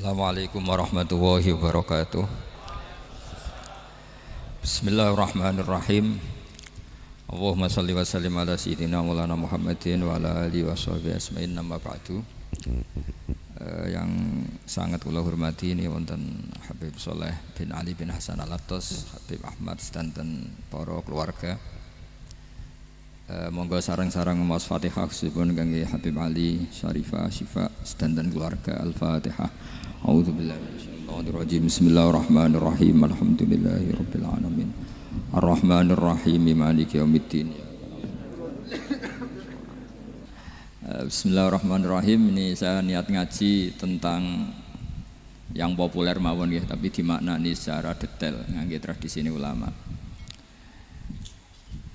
Assalamualaikum warahmatullahi wabarakatuh. Bismillahirrahmanirrahim. Allahumma salli wa sallim ala sayyidina maulana Muhammadin wa ala alihi wa sahbihi asma'in nama ba'du. Yang sangat kula hormati ini wonten Habib Soleh bin Ali bin Hasan Al-Attas, Habib Ahmad sedanten para keluarga. Monggo sarang-sarang maos Fatihah supun kangge Habib Ali Syarifah Syifa sedanten keluarga. Al-Fatihah. A'udzubillahi minasyaitonir rajim. Bismillahirrahmanirrahim. Alhamdulillahirabbil alamin. Arrahmanirrahim. Maliki yaumiddin. Bismillahirrahmanirrahim. Ini saya niat ngaji tentang yang populer mawon ya, tapi dimaknani secara detail ngangge tradisi ulama.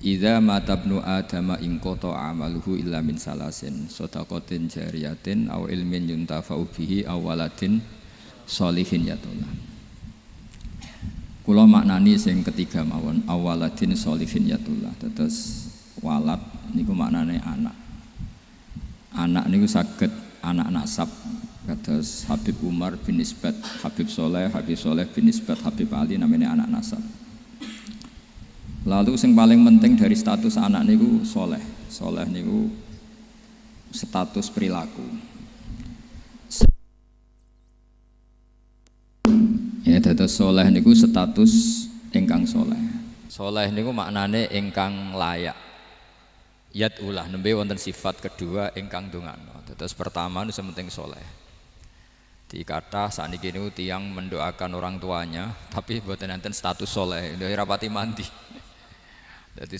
Idza matabnu adama in qata amaluhu illa min salasin shadaqatin jariyatin aw ilmin yuntafa'u bihi aw waladin sholihin yatullah. Kula maknani sing ketiga mawon, awaladin sholihin yatullah. Terus walad niku maknane anak. Anak niku saged anak nasab kados Habib Umar bin Nisbat Habib Soleh bin Nisbat Habib Ali namanya anak nasab. Lalu yang paling penting dari status anak niku soleh. Soleh niku status perilaku. Ya, dados soleh niku status ingkang soleh. Soleh niku maknane ingkang layak. Yat ulah nembe wonten sifat kedua ingkang dongano. Dados pertama nu sementing soleh. Dikata sakniki niku tiyang mendoakan orang tuanya, tapi mboten enten status soleh, ndak rapati mandi. Jadi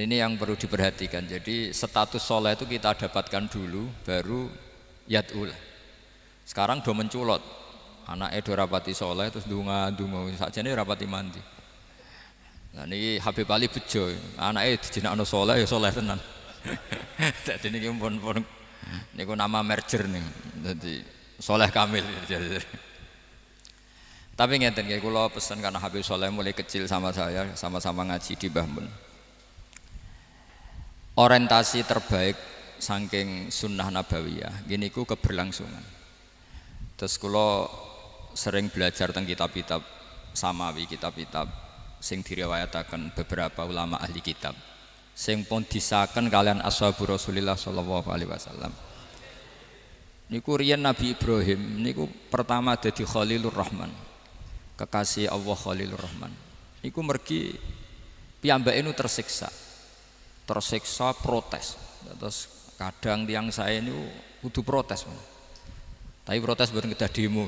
ini yang perlu diperhatikan. Jadi status soleh itu kita dapatkan dulu, baru yadul. Sekarang do menculot, anaknya do rapati soleh, terus dunga saja ini rapati mandi. Nah ini Habib Ali bejo, anaknya dijinakno soleh ya soleh tenan. Jadi ini pun nama merger nih, jadi soleh kamil. Tapi ngeten nggih, kula pesan karena Habib Soleh mulai kecil sama saya, sama-sama ngaji di Mbah Mun. Orientasi terbaik saking sunnah nabawiyah gini ku keberlangsungan. Terus kula sering belajar tentang kitab-kitab samawi, kitab-kitab sing diriwayataken beberapa ulama ahli kitab sing pun disaken kalian ashabur Rasulillah sallallahu alaihi wasallam. Niku riyen Nabi Ibrahim niku pertama dadi Khalilur Rahman, kekasih Allah Khalilur Rahman. Niku mergi piyambake nu tersiksa protes. Terus kadang tiang saya ini kudu protes, tapi protes bukan kita demo.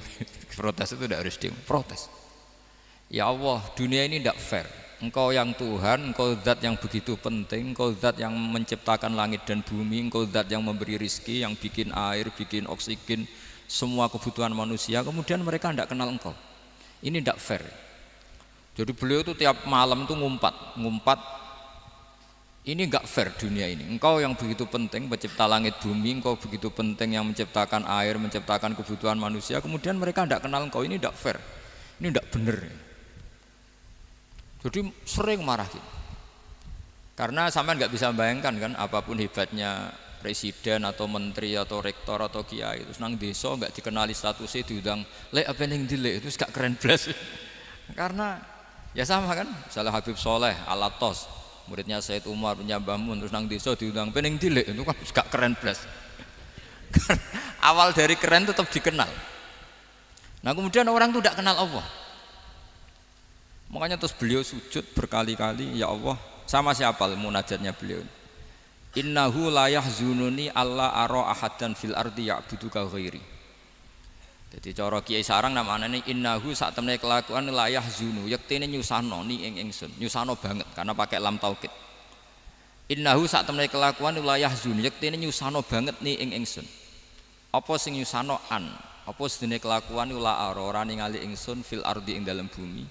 Protes itu tidak harus demo, protes. Ya Allah, dunia ini tidak fair. Engkau yang Tuhan, Engkau zat yang begitu penting, Engkau zat yang menciptakan langit dan bumi, Engkau zat yang memberi rizki, yang bikin air, bikin oksigen, semua kebutuhan manusia. Kemudian mereka tidak kenal Engkau. Ini tidak fair. Jadi beliau itu tiap malam itu ngumpat. Ini enggak fair dunia ini. Engkau yang begitu penting pencipta langit bumi, Engkau begitu penting yang menciptakan air, menciptakan kebutuhan manusia, kemudian mereka tidak kenal Engkau. Ini enggak fair. Ini enggak benar. Jadi sering marah gitu. Karena sampean enggak bisa bayangkan kan, apapun hebatnya presiden atau menteri atau rektor atau kiai terus nang desa enggak dikenali statusnya, diundang lek apa ning dilek itu gak keren blas. Karena ya sama kan, misalnya Habib Soleh Al-Attas, muridnya Said Umar bin Mbah Mun, terus nang desa diundang pening dilek, itu kan gak keren blas. Awal dari keren tetap dikenal. Nah kemudian orang itu tidak kenal Allah. Makanya terus beliau sujud berkali-kali, ya Allah, sama siapa munajatnya beliau. Innahu la yahzununi alla ara ahadan fil ardi ya'buduka ghairi. Jadi cara Kiai Sarang namanya innahu sak temene kelakuan la yahzunu, yektene nyusano ni ing ingsun, nyusano banget karena pakai lam taukid. Innahu sak temene kelakuan la yahzunu, yektene nyusano banget ni ing ingsun. Apa sing nyusano an? Apa sedene kelakuan la ora ningali ingsun fil ardi ing dalam bumi.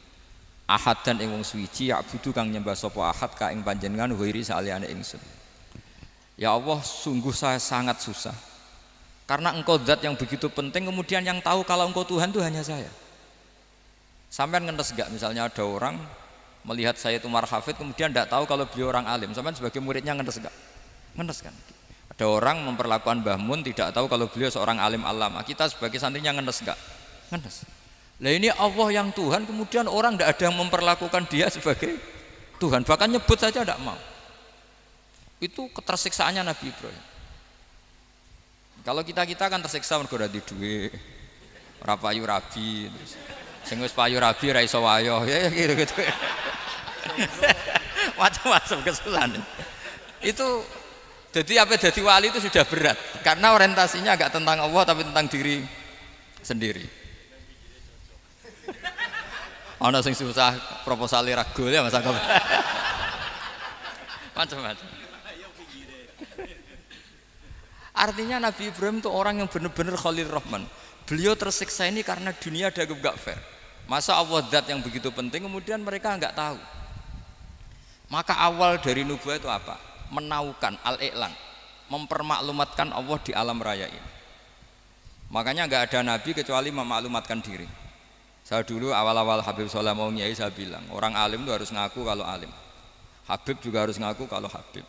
Ahadan ing wong suwiji ya'budu kang nyembah sapa ahad ka ing panjenengan ghairi saliyane ingsun. Ya Allah, sungguh saya sangat susah. Karena Engkau zat yang begitu penting, kemudian yang tahu kalau Engkau Tuhan itu hanya saya. Sampean ngenes gak misalnya ada orang melihat saya itu Hafid, kemudian tidak tahu kalau beliau orang alim. Sampean sebagai muridnya ngenes gak? Ngenes kan? Ada orang memperlakukan Mbah Mun tidak tahu kalau beliau seorang alim alama. Kita sebagai santrinya ngenes gak? Ngenes. Lah ini Allah yang Tuhan, kemudian orang tidak ada yang memperlakukan dia sebagai Tuhan, bahkan nyebut saja tidak mau. Itu ketersiksaannya Nabi Ibrahim. Kalau kita kan tersiksa mergo ora duwe, ora payu rabi, terus sing wis payu rabi ra iso wayo, ya gitu-gitu. Macam-macam kesusahan. Itu jadi apa jadi wali itu sudah berat karena orientasinya agak tentang Allah tapi tentang diri sendiri. Ana sing susah proposal ragu ya Mas Agam. Macam-macam. Artinya Nabi Ibrahim itu orang yang benar-benar Khalil Rahman. Beliau tersiksa ini karena dunia dianggap gak fair. Masa Allah zat yang begitu penting kemudian mereka enggak tahu. Maka awal dari nubuah itu apa? Menaukan al-i'lan, mempermaklumatkan Allah di alam raya ini. Makanya enggak ada nabi kecuali memaklumatkan diri. Saya dulu awal-awal Habib Soleh mau nyai saya bilang, orang alim itu harus ngaku kalau alim. Habib juga harus ngaku kalau Habib.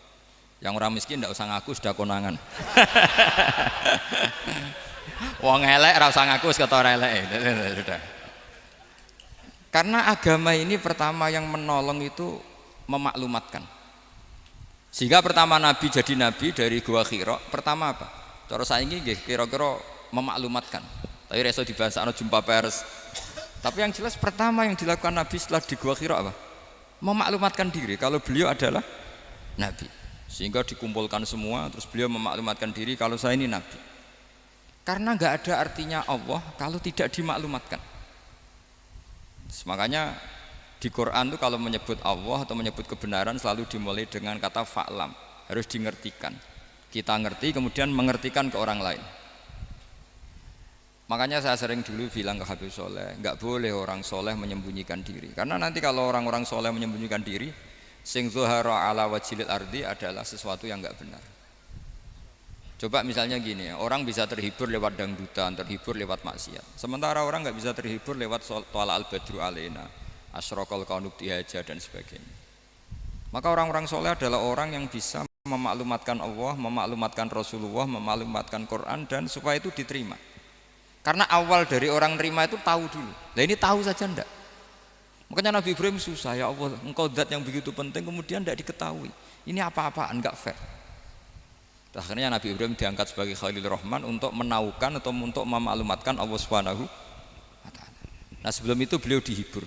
Yang orang miskin enggak usah ngaku sudah konangan. Wong elek ora usah ngaku wis ketara elek. Sudah. Karena agama ini pertama yang menolong itu memaklumatkan. Sehingga pertama Nabi jadi Nabi dari Gua Hira, pertama apa? Cara saiki nggih kira-kira memaklumatkan. Tapi reso dibahasakno jumpa pers. Tapi yang jelas pertama yang dilakukan Nabi setelah di Gua Hira apa? Memaklumatkan diri kalau beliau adalah Nabi. Sehingga dikumpulkan semua terus beliau memaklumatkan diri kalau saya ini Nabi. Karena nggak ada artinya Allah kalau tidak dimaklumatkan. Makanya di Quran itu kalau menyebut Allah atau menyebut kebenaran selalu dimulai dengan kata fa'lam, harus dingertikan. Kita ngerti kemudian mengertikan ke orang lain. Makanya saya sering dulu bilang ke Habib Soleh, nggak boleh orang soleh menyembunyikan diri. Karena nanti kalau orang-orang soleh menyembunyikan diri, sing zuhara ala wajhil ardi adalah sesuatu yang nggak benar. Coba misalnya gini, orang bisa terhibur lewat dangdutan, terhibur lewat maksiat. Sementara orang nggak bisa terhibur lewat Thala al-Badru alaina, Asyraqal kaunu bihaja dan sebagainya. Maka orang-orang soleh adalah orang yang bisa memaklumatkan Allah, memaklumatkan Rasulullah, memaklumatkan Quran dan supaya itu diterima. Karena awal dari orang terima itu tahu dulu. Nah ini tahu saja enggak. Makanya Nabi Ibrahim susah, ya Allah, engkau zat yang begitu penting kemudian enggak diketahui. Ini apa-apaan, enggak fair. Akhirnya Nabi Ibrahim diangkat sebagai Khalil Rahman untuk menaukan atau untuk memaklumatkan Allah Subhanahu wa taala. Nah, sebelum itu beliau dihibur.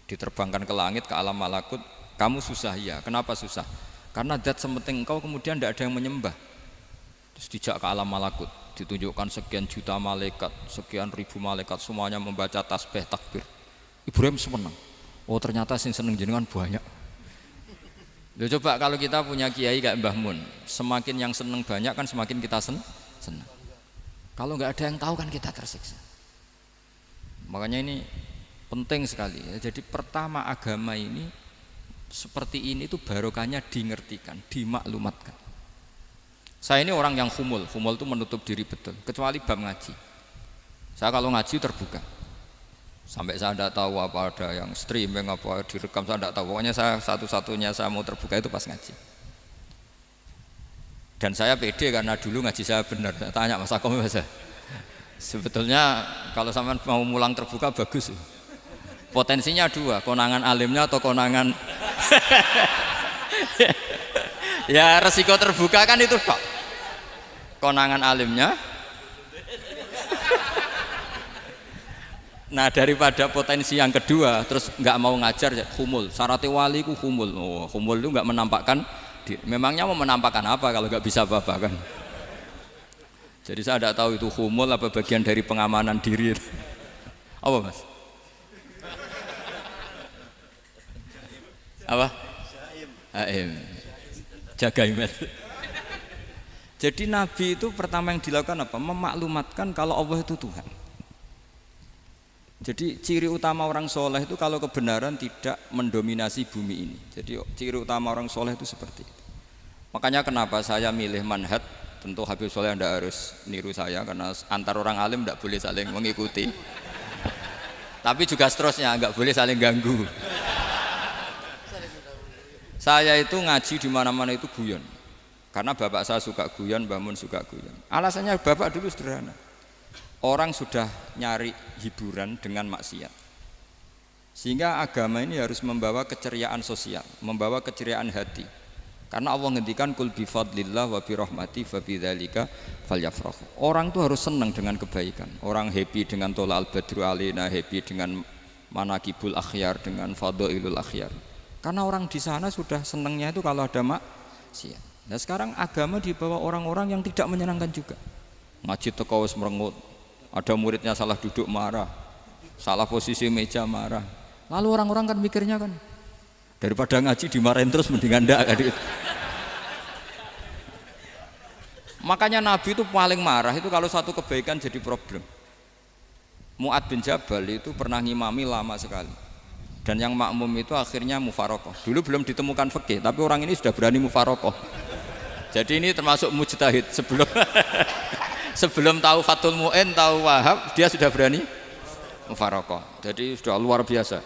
Diterbangkan ke langit, ke alam malakut. Kamu susah ya, kenapa susah? Karena zat sementing engkau kemudian tidak ada yang menyembah. Terus dijak ke alam malakut, ditunjukkan sekian juta malaikat, sekian ribu malaikat, semuanya membaca tasbih takbir. Ibrahim senang. Oh ternyata sing seneng jenengan banyak. Loh, coba kalau kita punya kiai kayak Mbah Mun, semakin yang seneng banyak kan semakin kita senang. Kalau nggak ada yang tahu kan kita tersiksa. Makanya ini penting sekali ya. Jadi pertama agama ini seperti ini tuh barokahnya dingertikan, dimaklumatkan. Saya ini orang yang humul itu menutup diri betul, kecuali bab ngaji. Saya kalau ngaji terbuka. Sampai saya tidak tahu apa ada yang streaming apa direkam, saya tidak tahu. Pokoknya saya satu-satunya saya mau terbuka itu pas ngaji. Dan saya pede karena dulu ngaji saya benar. Saya tanya Mas Akom, sebetulnya kalau sampean mau mulang terbuka bagus. Potensinya dua, konangan alimnya atau konangan. Ya resiko terbuka kan itu kok. Konangan alimnya. Nah daripada potensi yang kedua terus nggak mau ngajar ya humul. Syaratnya wali ku humul. Oh, humul itu nggak menampakkan diri. Memangnya mau menampakkan apa kalau nggak bisa apa-apa kan? Jadi saya tidak tahu itu humul apa bagian dari pengamanan diri. Apa mas? Apa? Aim. Jaga iman. Jadi Nabi itu pertama yang dilakukan apa? Memaklumatkan kalau Allah itu Tuhan. Jadi ciri utama orang soleh itu kalau kebenaran tidak mendominasi bumi ini. Jadi ciri utama orang soleh itu seperti itu. Makanya kenapa saya milih manhaj. Tentu Habib Soleh tidak harus niru saya karena antar orang alim tidak boleh saling mengikuti. Tapi juga seterusnya nggak boleh saling ganggu. Saya itu ngaji di mana-mana itu guyon. Karena bapak saya suka guyon, Mbah Mun suka guyon. Alasannya bapak dulu sederhana. orang sudah nyari hiburan dengan maksiat. Sehingga agama ini harus membawa keceriaan sosial, membawa keceriaan hati. Karena Allah ngendikan kul bi fadlillah wa bi rahmati fa bidzalika falyafrahu. Orang tuh harus senang dengan kebaikan. Orang happy dengan tolal badru alina, happy dengan manakibul akhyar, dengan fadhailul akhyar. Karena orang di sana sudah senangnya itu kalau ada maksiat. Nah sekarang agama dibawa orang-orang yang tidak menyenangkan juga. Ngaji teko wis merengut. Ada muridnya salah duduk marah. Salah posisi meja marah. Lalu orang-orang kan mikirnya kan daripada ngaji dimarahin terus mendingan ndak kan. Makanya Nabi itu paling marah itu kalau satu kebaikan jadi problem. Mu'ad bin Jabal itu pernah ngimami lama sekali. Dan yang makmum itu akhirnya mufarokoh. Dulu belum ditemukan fikih, tapi orang ini sudah berani mufarokoh. Jadi ini termasuk mujtahid sebelum tahu Fathul Mu'in, tahu Wahab, dia sudah berani mufarokoh. Jadi sudah luar biasa.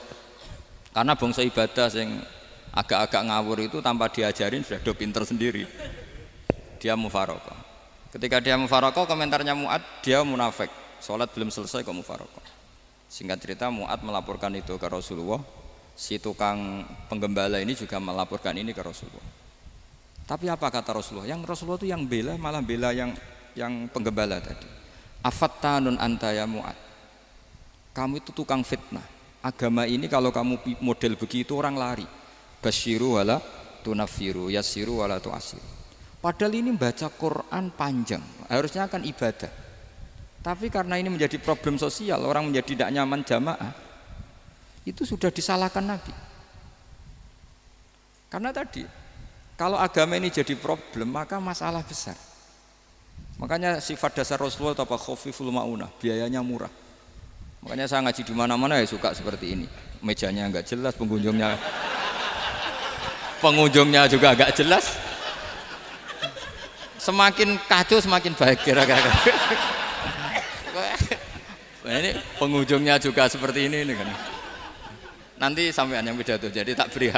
Karena bangsa ibadah yang agak-agak ngawur itu tanpa diajarin sudah do pinter sendiri. Dia mufarokoh. Ketika dia mufarokoh, komentarnya Mu'ad, dia munafik. Sholat belum selesai kok mufarokoh. Singkat cerita Mu'ad melaporkan itu ke Rasulullah. Si tukang penggembala ini juga melaporkan ini ke Rasulullah. Tapi apa kata Rasulullah? Yang Rasulullah itu yang bela, malah bela yang penggembala tadi. Afattanun anta ya Mu'ad. Kamu itu tukang fitnah. Agama ini kalau kamu model begitu orang lari. Basyiru wala tunafiru, yassiru wala tu'asiru. Padahal ini baca Quran panjang, harusnya akan ibadah. Tapi karena ini menjadi problem sosial, orang menjadi tidak nyaman jamaah, itu sudah disalahkan Nabi. Karena tadi, kalau agama ini jadi problem, maka masalah besar. Makanya sifat dasar Rasulullah itu apa? Khafiful ma'unah, biayanya murah. Makanya saya ngaji di mana-mana ya suka seperti ini. Mejanya enggak jelas, pengunjungnya juga agak jelas. Semakin kacau semakin baik kira-kira. Ini pengunjungnya juga seperti ini kan. Nanti sampean yang pidato, jadi tak beri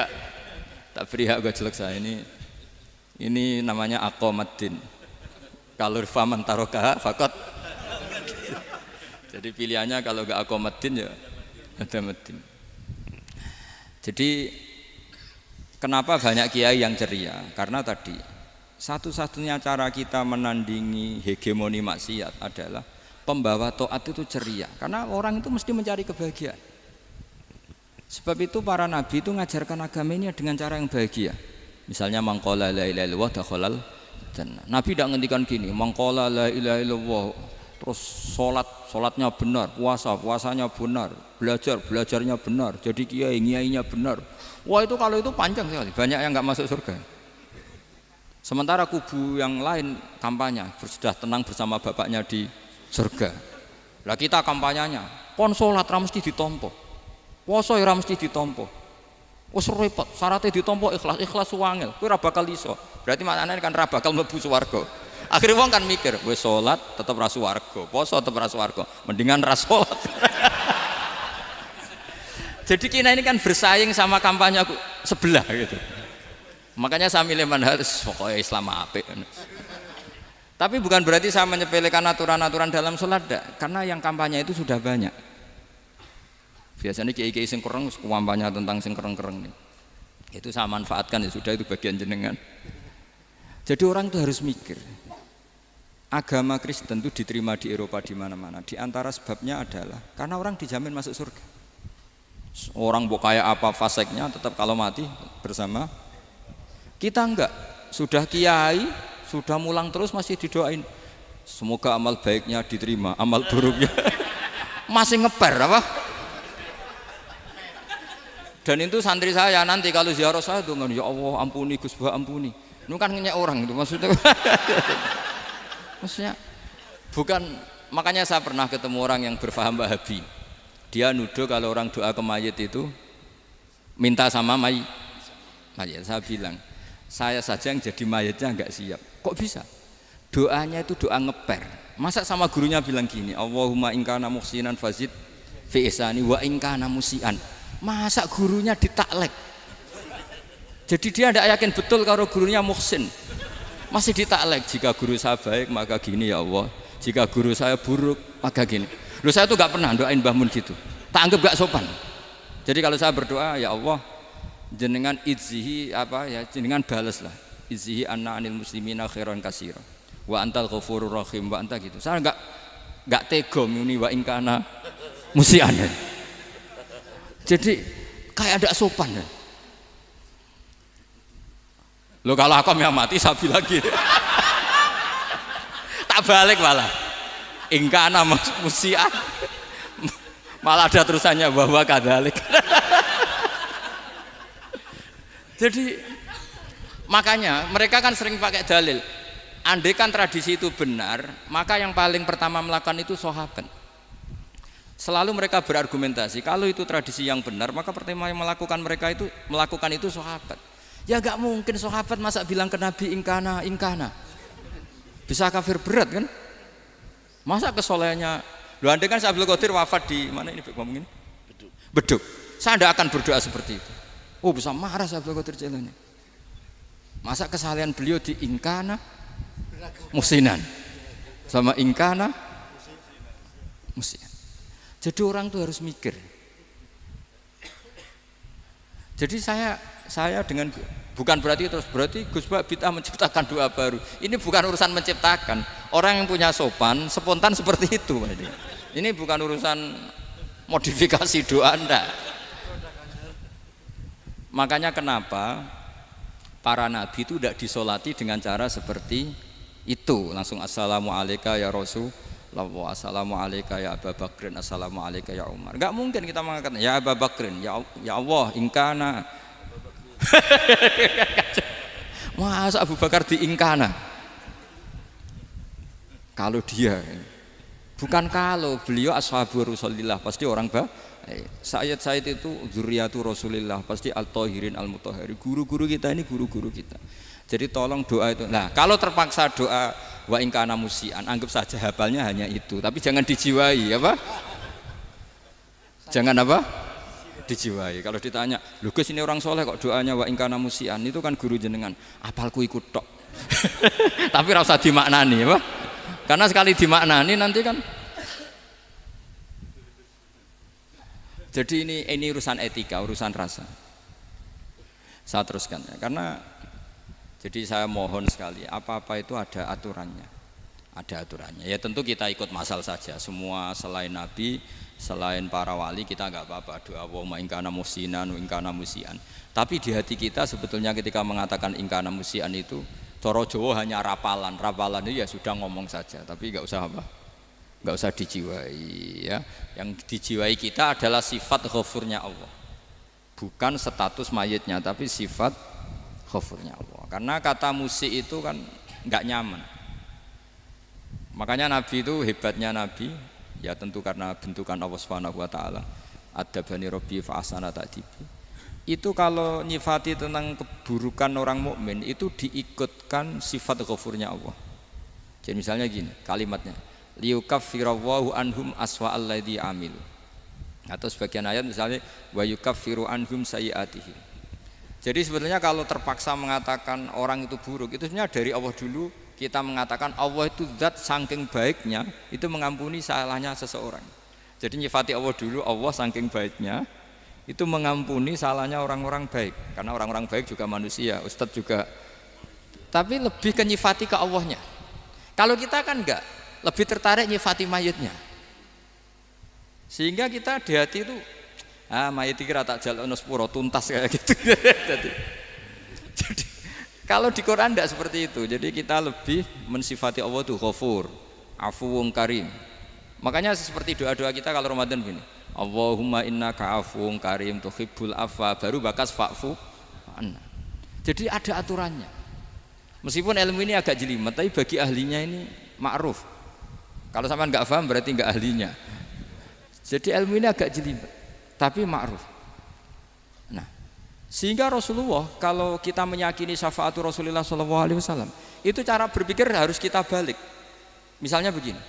hak gue jelek saya ini namanya aqomaddin. Kalau faman tarokaha fakot. Jadi pilihannya kalau gak aqomaddin ya ada maddin. Jadi kenapa banyak kiai yang ceria? Karena tadi satu-satunya cara kita menandingi hegemoni maksiat adalah pembawa taat itu ceria. Karena orang itu mesti mencari kebahagiaan. Sebab itu para nabi itu mengajarkan agama ini dengan cara yang bahagia. Misalnya mangqala la ilaha illallah dakhalal jannah. Nabi tidak ngendikan gini, mangqala la ilaha illallah terus sholatnya benar, puasanya benar, belajarnya benar, jadi kiainya benar. Wah itu kalau itu panjang sekali, banyak yang nggak masuk surga. Sementara kubu yang lain kampanye sudah tenang bersama bapaknya di surga. Lah kita kampanyenya, kon sholat ra mesti ditompo, puasa ra mesti ditompo. Wes repot, syaratnya ditompo ikhlas wangel, kowe ra bakal iso. Berarti maknanya kan ra bakal mlebu swarga. Akhirnya wong kan mikir, wis sholat tetap ra swarga, poso tetap ra swarga, mendingan ra sholat. Jadi kita ini kan bersaing sama kampanye sebelah gitu. Makanya saya milih manhaj pokoknya Islam apik. Tapi bukan berarti saya menyepelekan aturan-aturan dalam sholat, karena yang kampanye itu sudah banyak. Biasanya kiai-kiai sing kereng kampanye tentang sing kereng-kereng nih. Itu saya manfaatkan ya sudah, itu bagian jenengan. Jadi orang itu harus mikir. Agama Kristen itu diterima di Eropa di mana-mana. Di antara sebabnya adalah karena orang dijamin masuk surga. Orang mau kayak apa faseknya tetap kalau mati bersama. Kita enggak, sudah kiai, sudah mulang terus masih didoain. Semoga amal baiknya diterima, amal buruknya masih ngeper apa? Dan itu santri saya nanti kalau ziarah saya tuh ya Allah ampuni Gus Bah ampuni. Itu kan ngenyek orang itu maksudnya. Maksudnya bukan, makanya saya pernah ketemu orang yang berfaham Wahabi. Dia nuduh kalau orang doa ke mayit itu minta sama mayit. Saya bilang, saya saja yang jadi mayitnya enggak siap. Kok bisa? Doanya itu doa ngeper. Masa sama gurunya bilang gini, Allahumma in kana muhsinan fazid fi ihsani wa in kana musian. Masa gurunya ditaklek? Jadi dia tidak yakin betul kalau gurunya muhsin. Masih ditaklek, jika guru saya baik maka gini ya Allah, jika guru saya buruk maka gini. Loh saya tuh gak pernah doain Mbah Mun gitu. Tak anggap gak sopan. Jadi kalau saya berdoa, ya Allah, jenengan idzihi jenengan balas lah. Idzihi anna anil muslimina khairan katsira. Wa antal ghafurur rahim wa anta gitu. Saya enggak tega muni wa ingkana musian. Jadi kayak ada sopan. Loh kalau aku yang mati sapi lagi. Tak balik malah. Ingkana musian. Malah ada terusannya bahwa kadalik. Jadi makanya mereka kan sering pakai dalil. Andai kan tradisi itu benar, maka yang paling pertama melakukan itu sahabat. Selalu mereka berargumentasi, kalau itu tradisi yang benar, maka pertama yang melakukan itu sahabat. Ya gak mungkin sahabat masa bilang ke Nabi ingkana. Bisa kafir berat kan? Masa kesolehannya? Loh, andai kan Abdul Qadir wafat di mana ini ngomongin? Beduk. Saya tidak akan berdoa seperti itu. Oh bisa marah Abdul Qadir Jailani. Masa kesalahan beliau di ingkana musinan sama ingkana musian. Jadi orang tuh harus mikir. Jadi saya dengan bukan berarti Gus Bak bid'ah menciptakan doa baru. Ini bukan urusan menciptakan. Orang yang punya sopan spontan seperti itu. Ini bukan urusan modifikasi doa Anda. Makanya kenapa para nabi itu tidak disolati dengan cara seperti itu, langsung assalamualaikum ya Rasulullah, assalamualaikum ya Abu Bakrin, assalamualaikum ya Umar. Enggak mungkin kita mengatakan ya Abu Bakrin, ya Allah ingkana. Masa Abu Bakar di ingkana? Kalau dia bukan kalau beliau ashabu Rasulillah pasti orang Sayyid itu dzurriyyatu Rasulillah pasti al-tahirin al-mutahharin. Guru-guru kita ini guru-guru kita. Jadi tolong doa itu. Nah, kalau terpaksa doa wa in kana musian, anggap saja hafalnya hanya itu, tapi jangan dijiwai, apa? Jangan apa? Dijiwai. Kalau ditanya, "Lho Gus ini orang soleh kok doanya wa in kana musian?" Itu kan guru jenengan, apalku ikut tok. Tapi ora usah dimaknani, apa? Karena sekali dimaknani nanti kan. Jadi ini urusan etika, urusan rasa. Saya teruskan ya, karena jadi saya mohon sekali, apa-apa itu ada aturannya. Ada aturannya. Ya tentu kita ikut masal saja. Semua selain Nabi, selain para wali kita enggak apa-apa doa wa ingkana musinan, ingkana musian. Tapi di hati kita sebetulnya ketika mengatakan ingkana musian itu cara Jawa hanya rapalan. Rapalan itu ya sudah ngomong saja, tapi enggak usah apa? Enggak usah dijiwai ya. Yang dijiwai kita adalah sifat ghafurnya Allah. Bukan status mayitnya, tapi sifat ghafurnya Allah. Karena kata musik itu kan enggak nyaman. Makanya Nabi itu hebatnya Nabi, ya tentu karena bentukan Allah Subhanahu wa taala. Adabani Rabbi fa ahsana ta'dibi. Itu kalau nyifati tentang keburukan orang mukmin itu diikutkan sifat ghafurnya Allah. Jadi misalnya gini, kalimatnya liyukaffirallahu anhum aswa alladzi amil. Atau sebagian ayat misalnya wa yukaffiru anhum sayiatihim. Jadi sebetulnya kalau terpaksa mengatakan orang itu buruk, itu sebenarnya dari Allah dulu kita mengatakan Allah itu zat saking baiknya itu mengampuni salahnya seseorang. Jadi nyifati Allah dulu, Allah saking baiknya itu mengampuni salahnya orang-orang baik. Karena orang-orang baik juga manusia, Ustadz juga. Tapi lebih ke nyifati ke Allahnya. Kalau kita kan enggak, lebih tertarik nyifati mayitnya. Sehingga kita di hati itu mayit iki ra tak jalukno sepuro tuntas kayak gitu. jadi kalau di Quran tidak seperti itu. Jadi kita lebih mensifati Allah itu Ghafur, Afuwun Karim. Makanya seperti doa-doa kita kalau Ramadan begini, Allahumma innaka afuwun karim tuhibbul afwa, baru bakas fa'fu anna. Jadi ada aturannya. Meskipun ilmu ini agak jelimet, tapi bagi ahlinya ini ma'ruf. Kalau sampean enggak paham berarti enggak ahlinya. Jadi ilmu ini agak jelimet, tapi ma'ruf. Nah, sehingga Rasulullah kalau kita meyakini syafaatu Rasulullah SAW, itu cara berpikir harus kita balik. Misalnya begini,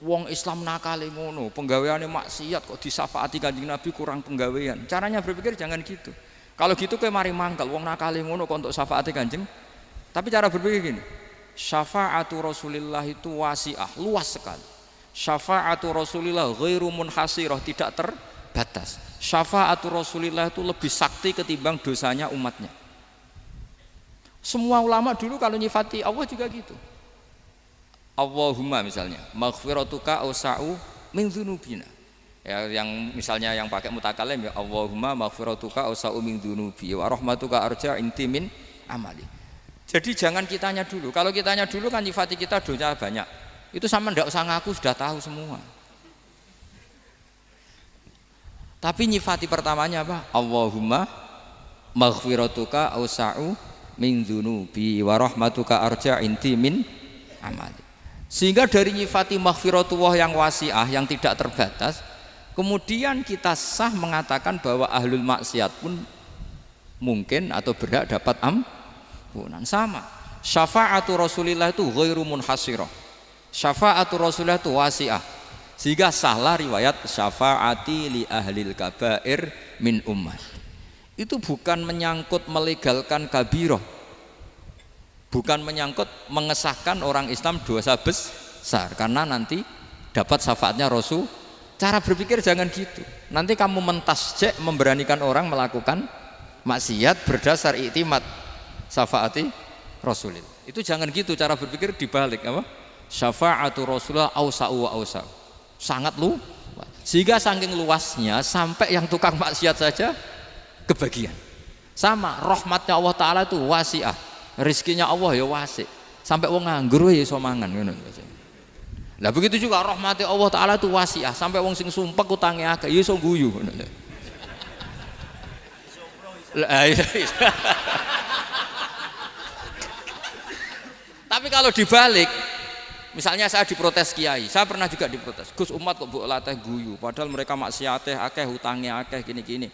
wong Islam nakale ngono, penggaweane maksiat kok disyafaati Kanjeng Nabi kurang penggawean. Caranya berpikir jangan gitu. Kalau gitu kowe mari mangkel, wong nakale ngono kok untuk syafaati Kanjeng. Tapi cara berpikir gini, Syafa'atu Rasulillah itu wasi'ah, luas sekali. Syafa'atu Rasulillah ghairu munhasirah, tidak terbatas. Syafa'atu Rasulillah itu lebih sakti ketimbang dosanya umatnya. Semua ulama dulu kalau nyifati Allah juga gitu. Allahumma misalnya, maghfiratuka awsa'u min dzunubina. Ya, yang misalnya yang pakai mutakalim ya Allahumma maghfiratuka awsa'u min dzunubi wa rahmatuka arja inti min amali. Jadi jangan kitanya dulu. Kalau kitanya dulu kan nyifati kita dosa banyak. Itu sama ndak usah ngaku, sudah tahu semua. Tapi nyifati pertamanya apa? Allahumma maghfiratuka awsa'u min dzunubi wa rahmatuka arja inti min amali. Sehingga dari nyifati maghfiratullah yang wasi'ah, yang tidak terbatas, kemudian kita sah mengatakan bahwa ahlul maksiat pun mungkin atau berhak dapat ampunan. Sama, syafa'atu Rasulillah itu ghairu munhasirah, syafa'atu Rasulillah itu wasi'ah, sehingga sahlah riwayat syafa'ati li ahlil kabair min ummah. Itu bukan menyangkut melegalkan kabirah, bukan menyangkut mengesahkan orang Islam dosa besar, karena nanti dapat syafaatnya Rasul. Cara berpikir jangan gitu. Nanti kamu mentasjek, memberanikan orang melakukan maksiat berdasar iktimat syafaati Rasulillah. Itu jangan gitu cara berpikir, dibalik apa? Syafa'atu Rasulullah awsa'u wa awsa'u. Sangat luas. Sehingga saking luasnya sampai yang tukang maksiat saja kebagian. Sama, rahmatnya Allah Ta'ala itu wasi'ah. Rizkinya Allah ya wasi, sampai wong nganggur ya iso mangan ngono. Lah begitu juga rahmati Allah Taala itu wasiah, sampai wong sing sumpek utange akeh ya iso guyu ngono. Tapi kalau dibalik, misalnya saya diprotes kiai, saya pernah juga diprotes. Gus, umat kok mbok latih guyu, padahal mereka maksiate akeh, utange akeh gini-gini.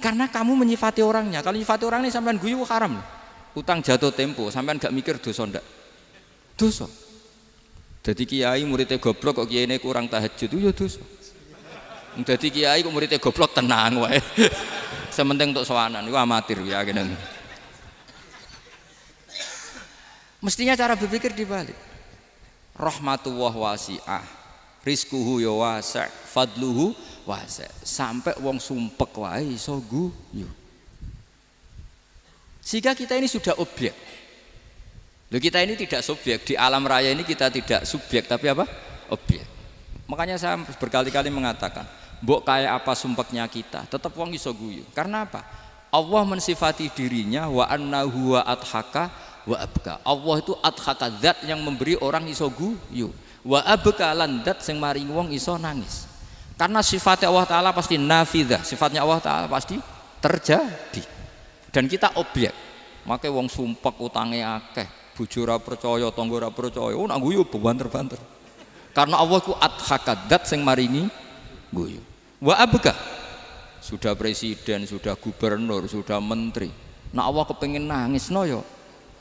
Karena kamu menyifati orangnya. Kalau menyifati orang ini sampean guyu haram. Utang jatuh tempo, sampean gak mikir dosa ndak? Dosa. Jadi kiai muridnya goblok kok kiai kurang tahajud itu ya dosa. Jadi kiai kok muridnya goblok tenang wae. Sementing untuk sowanan itu amatir ya gini. Mestinya cara berpikir dibalik. Rahmatullah wasi'ah, rizquhu ya wasi', fadluhu wasi'. Sampai wong sumpek wae iso guyu. Sehingga kita ini sudah objek. Loh, kita ini tidak subjek. Di alam raya ini kita tidak subjek, tapi apa? Objek. Makanya saya berkali-kali mengatakan, mbok kayak apa sumpeknya kita, tetap wong iso guyu. Karena apa? Allah mensifati dirinya wa annahu wa adhaka wa abka. Allah itu adhaka, zat yang memberi orang iso guyu. Wa abka lan zat sing maringi wong iso nangis. Karena sifatnya Allah Ta'ala pasti nafidah, sifatnya Allah Ta'ala pasti terjadi. Dan kita objek. Makanya wong sumpek utange akeh, bojo ora percaya, tangga ora percaya, nak guyu banter-banter. Karena Allah ku adhakadat sing maringi guyu. Wa abka, sudah presiden, sudah gubernur, sudah menteri, nak Allah kepengin nangis no yo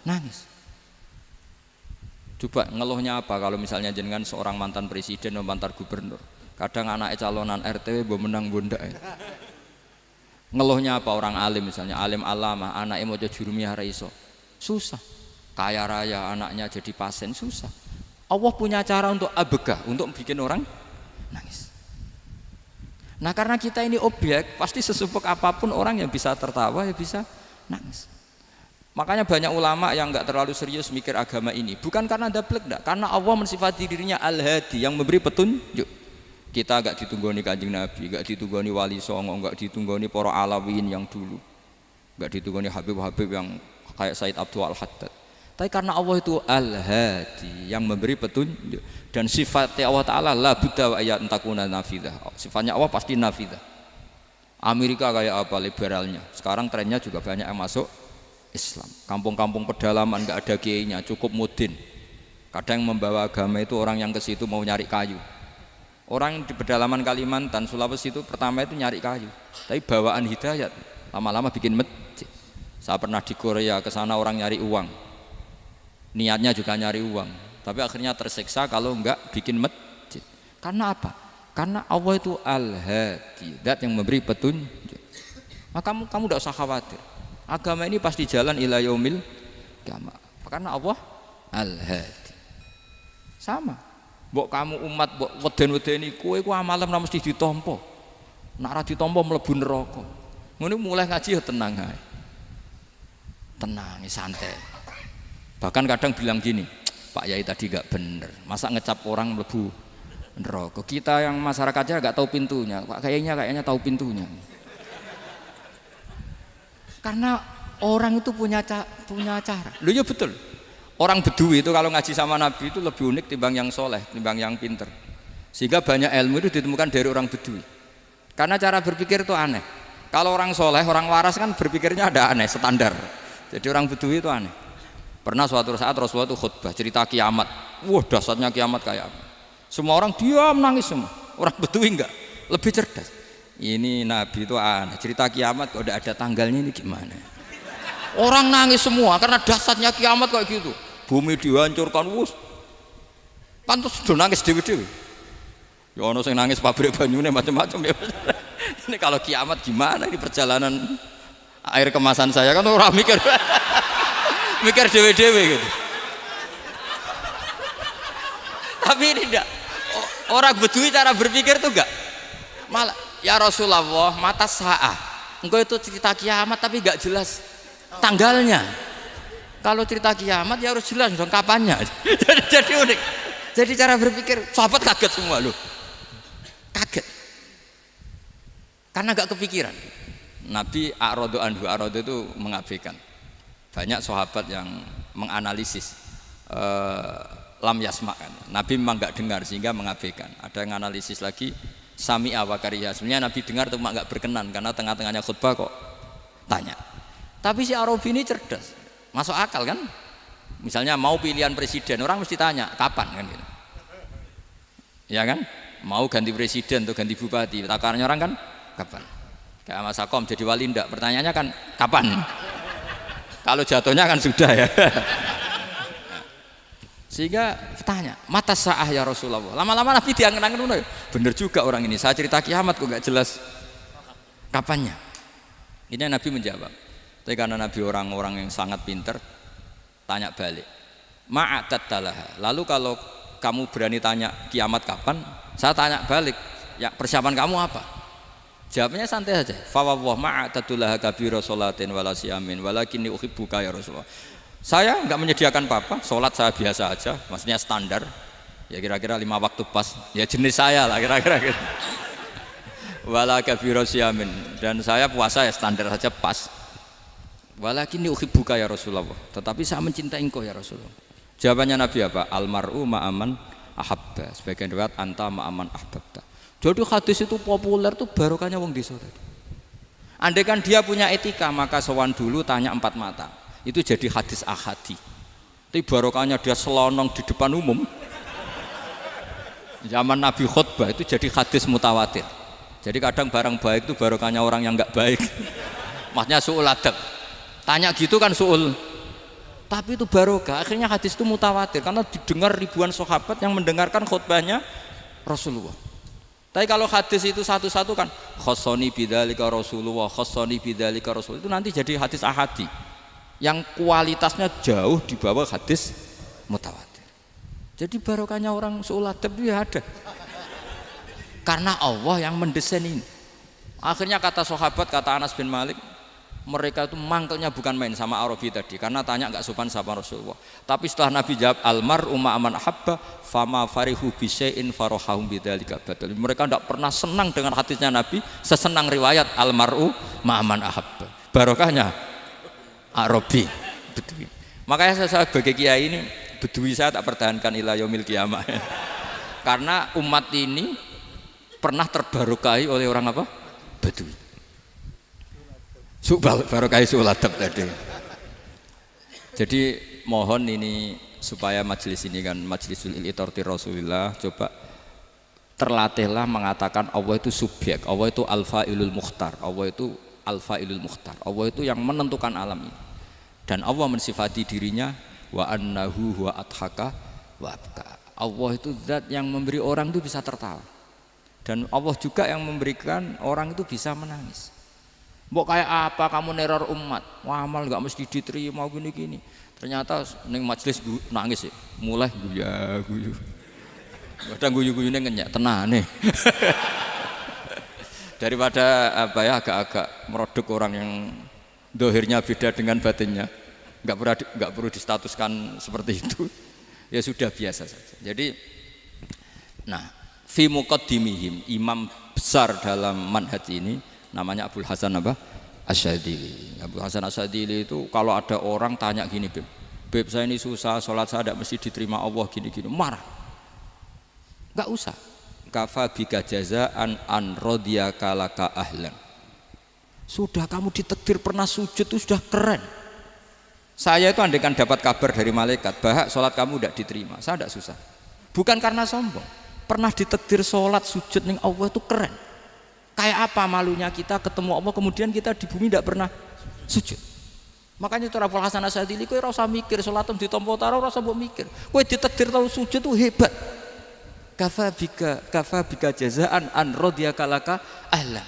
nangis. Coba ngeluhnya apa kalau misalnya jenengan seorang mantan presiden atau mantan gubernur, kadang anaknya calonan RT mbok menang bondak. Ngeluhnya apa orang alim, misalnya alim alama, anaknya mau jadi jurumiyah raiso, susah. Kaya raya anaknya jadi pasien, susah. Allah punya cara untuk abegah, untuk bikin orang nangis. Nah karena kita ini objek, pasti sesupek apapun orang yang bisa tertawa ya bisa nangis. Makanya banyak ulama yang nggak terlalu serius mikir agama ini, bukan karena dablek, enggak, karena Allah mensifati dirinya Al-Hadi, yang memberi petunjuk. Kita gak ditunggoni Kanjeng Nabi, gak ditunggoni Wali Songo, gak ditunggoni para alawin yang dulu, gak ditunggoni Habib-Habib yang kayak Said Abdul Al-Haddad. Tapi karena Allah itu Al-Hadi, yang memberi petunjuk, dan sifatnya Allah Ta'ala la budda wa ayat entakuna nafidah. Sifatnya Allah pasti nafidah. Amerika kayak apa liberalnya, sekarang trennya juga banyak yang masuk Islam. Kampung-kampung pedalaman gak ada kiainya, cukup mudin. Kadang yang membawa agama itu orang yang ke situ mau nyari kayu. Orang di pedalaman Kalimantan, Sulawesi itu pertama itu nyari kayu, tapi bawaan hidayat, lama-lama bikin masjid. Saya pernah di Korea, ke sana orang nyari uang, niatnya juga nyari uang, tapi akhirnya tersiksa kalau enggak bikin masjid. Karena apa? Karena Allah itu Al-Hadi, zat yang memberi petunjuk. Maka kamu tidak usah khawatir. Agama ini pasti jalan ila yaumil qiyamah. Karena Allah Al-Hadi. Sama. Mbok kamu umat mbok weden-wedeni kowe ku amalan ora mesti ditampa. Nek ora ditampa mlebu neraka. Ngono mulai ngaji ya tenang ae. Tenang, santai. Bahkan kadang bilang gini, Pak Yai tadi gak bener. Masa ngecap orang mlebu neraka? Kita yang masyarakatnya gak tahu pintunya. Pak kayaknya tahu pintunya. Karena orang itu punya cara. Loh ya betul. Orang Bedui itu kalau ngaji sama Nabi itu lebih unik timbang yang soleh, timbang yang pinter. Sehingga banyak ilmu itu ditemukan dari orang Bedui. Karena cara berpikir itu aneh. Kalau orang soleh, orang waras kan berpikirnya ada aneh, standar. Jadi orang Bedui itu aneh. Pernah suatu saat Rasulullah itu khutbah cerita kiamat. Wah dahsyatnya kiamat kayak apa? Semua orang diam nangis semua. Orang Bedui enggak, lebih cerdas. Ini Nabi itu aneh. Cerita kiamat kok udah ada tanggalnya ini gimana? Orang nangis semua karena dahsyatnya kiamat kayak gitu. Bumi dihancurkan, wus. Pantas sudah nangis dewi-dewi. Ya ono sing nangis pabrik banyune macam-macam ya. Ini kalau kiamat gimana ini perjalanan air kemasan saya kan orang mikir mikir dewi-dewi gitu. Tapi ini enggak. Orang Bedui cara berpikir tuh enggak. Malah ya Rasulullah mata sa'ah. Engkau itu cerita kiamat tapi enggak jelas tanggalnya. Kalau cerita kiamat ya harus jelas dong kapannya. Jadi unik. Jadi cara berpikir sahabat kaget semua loh. Kaget. Karena gak kepikiran. Nabi a'radu anhu, a'radu itu mengabaikan. Banyak sahabat yang menganalisis lam yasma kan. Nabi memang gak dengar sehingga mengabaikan. Ada yang analisis lagi sami'a wa kariha. Sebenarnya Nabi dengar itu gak berkenan karena tengah-tengahnya khutbah kok tanya. Tapi si Arabi ini cerdas. Masuk akal kan? Misalnya mau pilihan presiden, orang mesti tanya kapan kan gitu. Ya kan? Mau ganti presiden atau ganti bupati, takarannya orang kan kapan? Kayak Mas Akom jadi wali ndak? Pertanyaannya kan kapan? Kalau jatuhnya kan sudah ya. Sehingga tanya, mata sa'ah ya Rasulullah. Lama-lama Nabi diangen-angen, bener juga orang ini. Saya cerita kiamat kok gak jelas kapannya. Ini Nabi menjawab. Tapi karena Nabi orang-orang yang sangat pinter, tanya balik. Ma'atat talaha. Lalu kalau kamu berani tanya kiamat kapan, saya tanya balik. Ya persiapan kamu apa? Jawabnya santai saja. Fawwah ma'atatulaha kabira sholatin wala siyamin walakinni uhibbuka ya Rasulullah. Saya enggak menyediakan apa-apa, sholat saya biasa aja, maksudnya standar. Ya kira-kira 5 waktu pas. Ya jenis saya lah kira-kira gitu. Wala kabira siyamin, dan saya puasa ya standar saja pas. Walakinni uhibbuka ya Rasulullah. Tetapi saya mencintai engkau ya Rasulullah. Jawabannya Nabi apa? Almar'u ma'aman ahabba. Sebagian riwayat anta ma'aman ahbabta. Jadi hadis itu populer tuh barokahnya wong desa tadi. Andai kan dia punya etika maka sowan dulu tanya 4 mata. Itu jadi hadis ahadi. Tapi barokahnya dia selonong di depan umum. Zaman Nabi khutbah itu jadi hadis mutawatir. Jadi kadang barang baik itu barokahnya orang yang enggak baik. Maksudnya su'ul adab. Tanya gitu kan su'ul. Tapi itu barokah. Akhirnya hadis itu mutawatir karena didengar ribuan sahabat yang mendengarkan khutbahnya Rasulullah. Tapi kalau hadis itu satu-satu kan khossoni bidzalika Rasulullah, khossoni bidzalika Rasulullah, itu nanti jadi hadis ahadi yang kualitasnya jauh di bawah hadis mutawatir. Jadi barokahnya orang su'ul adab itu ya ada. Karena Allah yang mendesain ini. Akhirnya kata sahabat, kata Anas bin Malik, mereka itu mangkelnya bukan main sama Arabi tadi karena tanya nggak sopan sama Rasulullah. Tapi setelah Nabi jawab almar'u ma'aman ahabba fama farihu bisyai'in farahahum bidzalika badal. Mereka tidak pernah senang dengan hadisnya Nabi sesenang riwayat almar'u ma'aman ahabba. Barokahnya Arabi Bedui. Makanya saya sebagai kiai ini Bedui saya tak pertahankan ila yaumil qiyamah. Karena umat ini pernah terbarokahi oleh orang apa? Bedui. Barokah su'ul adab tadi. Jadi mohon ini supaya majelis ini kan majlisul iltorti Rasulullah, coba terlatihlah mengatakan Allah itu subjek, Allah itu al-fa'ilul mukhtar, Allah itu al-fa'ilul mukhtar, Allah itu yang menentukan alam ini. Dan Allah mensifati dirinya wa annahu huwa adhaka wa abka. Allah itu zat yang memberi orang itu bisa tertawa. Dan Allah juga yang memberikan orang itu bisa menangis. Mbok kayak apa kamu neror umat, wah amal nggak mesti diterima gini-gini. Ternyata ning majelis nangis ya, mulai guyu. Kadang guyu-guyune ngenyek tenane. Daripada apa ya agak-agak merodok orang yang dohirnya beda dengan batinnya, nggak perlu distatuskan seperti itu. Ya sudah biasa saja. Jadi, nah, fi muqaddimihim, imam besar dalam manhaj ini namanya Abul Hasan apa? Asyadzili. Abul Hasan Asyadzili itu kalau ada orang tanya gini, Beb saya ini susah, sholat saya tidak mesti diterima Allah gini-gini, marah. Nggak usah. Kafa bika jazaan an radiyaka laka ahlan. Sudah kamu ditakdir pernah sujud itu sudah keren. Saya itu andaikan dapat kabar dari malaikat bahwa sholat kamu tidak diterima, saya tidak susah. Bukan karena sombong. Pernah ditakdir sholat sujud ning Allah itu keren. Kayak apa malunya kita ketemu Allah kemudian kita di bumi tidak pernah sujud. Makanya cara Abul Hasan Asyadzili kowe ora usah mikir salatem ditampa ta ora usah mbok mikir. Kowe ditakdir tahu sujud itu hebat. Kafa bika jazaan an radiyaka laka ahlan.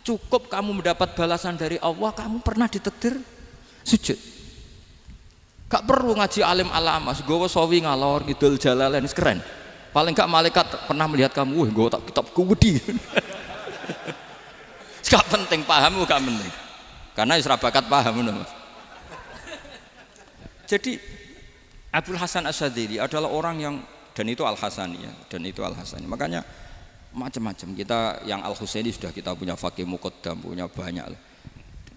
Cukup kamu mendapat balasan dari Allah, kamu pernah ditakdir sujud. Gak perlu ngaji alim alama, nggawa sawi ngalor ngidul jalalain keren. Paling gak malaikat pernah melihat kamu, wah nggawa tak kitab kuwedi. Gak penting pahammu gak penting. Karena wis ra bakat paham ngono, Mas. Jadi Abul Hasan Asyadzili adalah orang yang dan itu Al-Hasani ya, dan itu Al-Hasani. Makanya macam-macam kita yang Al-Husaini sudah kita punya Faqih Muqaddam, punya banyak.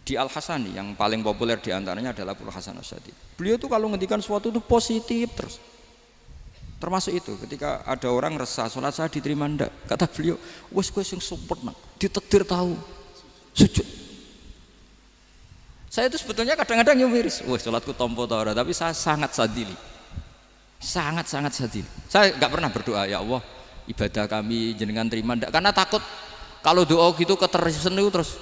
Di Al-Hasani yang paling populer diantaranya adalah Abul Hasan Asyadzili. Beliau tuh kalau ngendikan sesuatu itu positif terus. Termasuk itu ketika ada orang resah sholat saya diterima ndak, kata beliau, wes kowe sing sempurna, ditakdir tahu sujud. Saya itu sebetulnya kadang-kadang miris, wes sholatku tompo ta ora, tapi saya sangat sadili. Sangat-sangat sadili. Saya enggak pernah berdoa, ya Allah, ibadah kami jenengan terima ndak, karena takut kalau doa gitu keterusan itu terus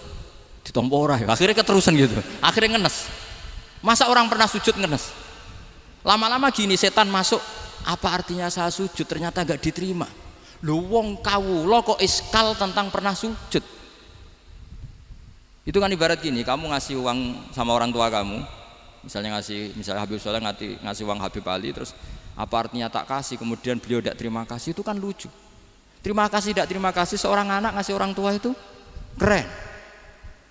ditompo ora ya. Akhirnya keterusan gitu. Akhirnya ngenes. Masa orang pernah sujud ngenes? Lama-lama gini setan masuk. Apa artinya saya sujud ternyata enggak diterima? Lho wong kawula kok iskal tentang pernah sujud. Itu kan ibarat gini, kamu ngasih uang sama orang tua kamu, misalnya Habib Soleh ngasih uang Habib Ali, terus apa artinya tak kasih, kemudian beliau tidak terima kasih, itu kan lucu. Terima kasih tidak terima kasih, seorang anak ngasih orang tua itu keren.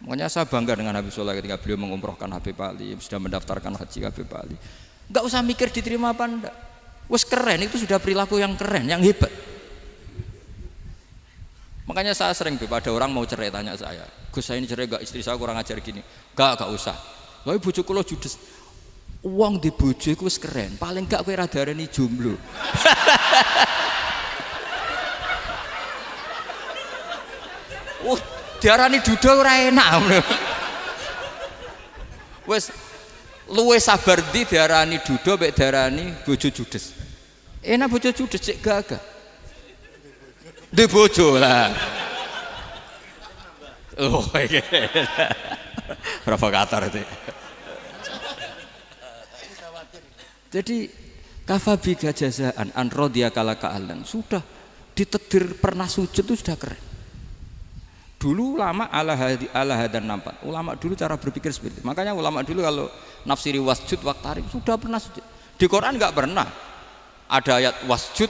Makanya saya bangga dengan Habib Soleh ketika beliau mengumrohkan Habib Ali, sudah mendaftarkan haji Habib Ali. Enggak usah mikir diterima apa enggak. Wes keren, itu sudah perilaku yang keren, yang hebat. Makanya saya sering ada orang mau cerai tanya saya, Gus saya ini cerai gak, istri saya kurang ajar gini. Gak usah. Tapi bojo kula judes. Uang di bojo iku wis keren, paling gak kowe ra darani jomblo. Diarani duda ora enak. Wis luwe sabar ndi diarani duda mek diarani bojo judes. Enak bojo judes cek gagah. Di bojo lah. Oh, provokator itu. Jadi kafabika jazaan an radiyaka laka ahlan, sudah ditakdir pernah sujud itu sudah keren. Dulu ulama ala hadan nampak. Ulama dulu cara berpikir seperti itu. Makanya ulama dulu kalau nafsiri wasjud waqtarib sudah pernah sujud. Di Quran enggak pernah ada ayat wasjud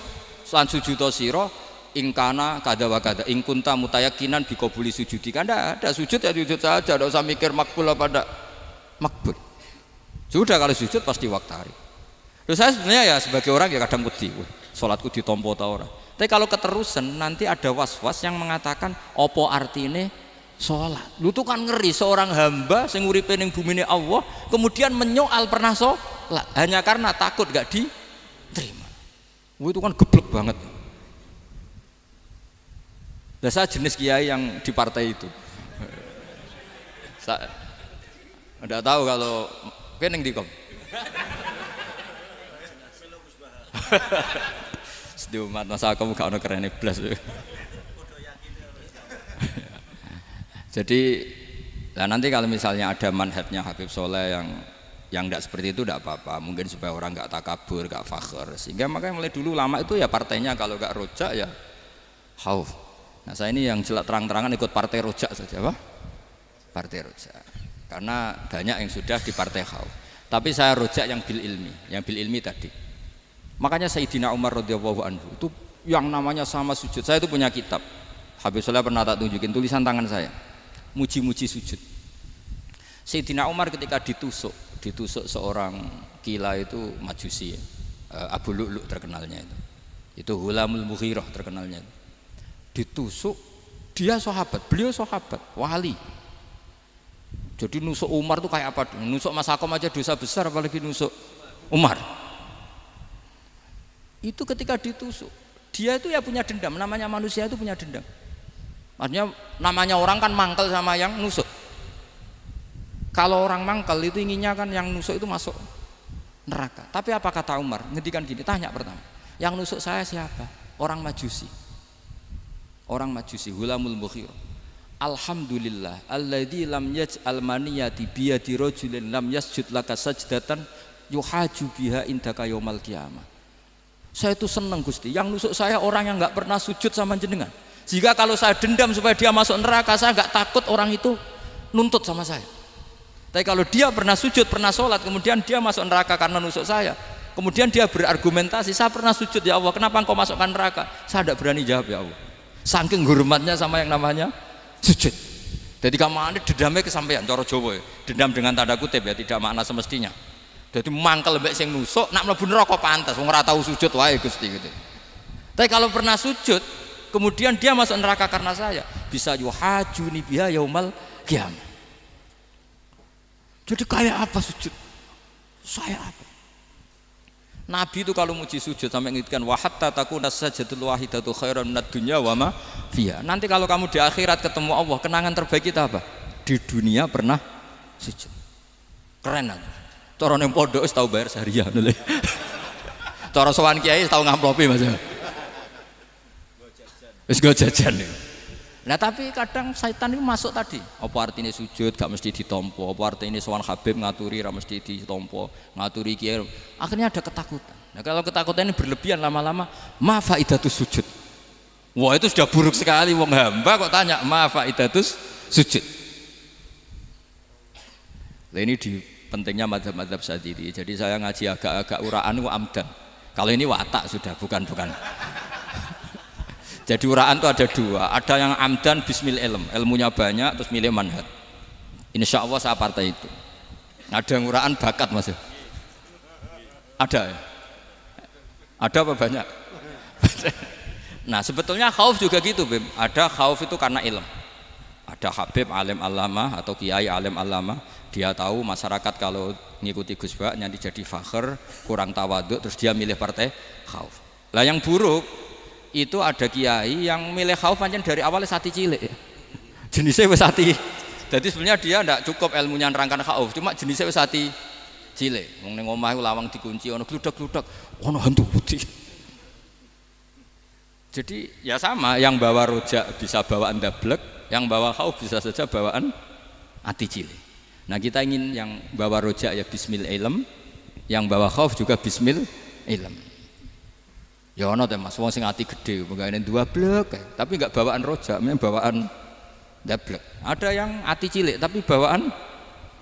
lan sujudo sira ingkana kada wa kada ingkunta mutayakinan biqabuli sujudi. Kan ada sujud ya sujud saja, tidak usah mikir makbul apa tidak makbul. Sudah kalau sujud pasti waqtarib. Terus saya sebenarnya ya sebagai orang ya kadang wedi, salatku ditampa ta ora. Tapi kalau keterusan nanti ada was-was yang mengatakan opo artine sholat. Lu tuh kan ngeri seorang hamba sing uripe ning bumine Allah kemudian menyoal pernah sholat hanya karena takut gak diterima. Itu kan geblek banget. Nah, saya jenis kiai yang di partai itu. Saya enggak tahu kalau keneng di kom. Di umat masa kamu gak ada keren blas. Jadi nah nanti kalau misalnya ada manhajnya Habib Soleh yang tidak seperti itu tidak apa-apa, mungkin supaya orang nggak takabur, nggak fakhr, sehingga makanya mulai dulu lama itu ya partainya kalau nggak rojak ya khauf. Nah saya ini yang jelas terang-terangan ikut partai rojak saja, apa? Partai rojak, karena banyak yang sudah di partai khauf. Tapi saya rojak yang bil ilmi tadi. Makanya Sayyidina Umar radhiyallahu anhu itu yang namanya sama sujud. Saya itu punya kitab. Habib Soleh pernah tak tunjukin tulisan tangan saya. Muji-muji sujud. Sayyidina Umar ketika ditusuk seorang kila itu Majusi, Abu Lu'lu' terkenalnya itu. Itu Hulamul Mughirah terkenalnya itu. Ditusuk, dia sahabat, beliau sahabat, wali. Jadi nusuk Umar tuh kayak apa? Nusuk Mas Akom aja dosa besar, apalagi nusuk Umar. Itu ketika ditusuk, dia itu ya punya dendam. Namanya manusia itu punya dendam. Artinya namanya orang kan mangkel sama yang nusuk. Kalau orang mangkel itu inginnya kan yang nusuk itu masuk neraka. Tapi apa kata Umar? Ngendikan gini, tanya pertama, yang nusuk saya siapa? Orang Majusi. Orang Majusi, Hulamul Mughirah. Alhamdulillah alladzi lam yaj'al maniyati biyadi rajulin lam yasjud laka sajdatan yuhaju biha indaka yaumal qiyamah. Saya itu senang Gusti, yang nusuk saya orang yang enggak pernah sujud sama jenengan. Jika kalau saya dendam supaya dia masuk neraka, saya enggak takut orang itu nuntut sama saya. Tapi kalau dia pernah sujud, pernah sholat, kemudian dia masuk neraka karena nusuk saya, kemudian dia berargumentasi, saya pernah sujud ya Allah, kenapa engkau masukkan neraka? Saya tidak berani jawab ya Allah. Saking hormatnya sama yang namanya sujud. Jadi kamane dendamnya kesampaian cara Jawa ya. Dendam dengan tanda kutip ya, tidak makna semestinya. Jadi mangkel mbek sing nusuk nak mlebu neraka pantes wong ora tau sujud wae Gusti gitu. Tapi kalau pernah sujud kemudian dia masuk neraka karena saya, bisa yuhajuni biha yaumal qiyamah. Jadi kayak apa sujud? Saya apa? Nabi itu kalau muji sujud sampai ngingatkan wa hatta takuna sajdatul wahidatu khairan minad dunya wa ma fiha. Nanti kalau kamu di akhirat ketemu Allah, kenangan terbaik kita apa? Di dunia pernah sujud. Keren aja. Cara ning pondok wis tau bayar seharian lho. Cara sowan kiai tau ngamplopi Mas. Wis go jajan. Nah tapi kadang setan itu masuk tadi. Apa artinya sujud gak mesti ditompo, apa artinya sowan Habib ngaturi ra mesti ditompo, ngaturi kiai. Akhirnya ada ketakutan. Nah kalau ketakutan ini berlebihan lama-lama, ma faidatus sujud. Wah itu sudah buruk sekali wong hamba kok tanya ma faidatus sujud. Lah ini di pentingnya mazhab-mazhab Syadzili. Jadi saya ngaji agak-agak uraan wa amdan. Kalau ini watak sudah bukan. Jadi uraan itu ada dua, ada yang amdan bismil ilm, ilmunya banyak terus milih manhaj. Insya Allah saya partai itu. Ada yang uraan bakat Mas. Ada ya? Ada apa banyak? Nah sebetulnya khauf juga gitu Bim. Ada khauf itu karena ilm. Ada Habib alim alama atau kiai alim alama, dia tahu masyarakat kalau ngikuti Gus Bak nanti jadi fakhr, kurang tawaduk, terus dia milih partai khauf. Lah yang buruk itu ada kiai yang milih khauf pancen dari awal sati cilik. Jenisnya wis sati. Jadi sebenarnya dia ndak cukup ilmunya nerangkan khauf, cuma jenisnya wis sati cilik. Wong ning omah lawang dikunci ono gludak-gludak, ono hantu putih. Jadi ya sama, yang bawa rojak bisa bawaan dablek, yang bawa khauf bisa saja bawaan ati cilik. Nah kita ingin yang bawa rojak ya bismil ilm, yang bawa khauf juga bismil ilm. Ya ono teh Mas, wong sing ati gede, pegawene dua blek, tapi enggak bawaan rojak, memang bawaan dablek. Ada yang ati cilik tapi bawaan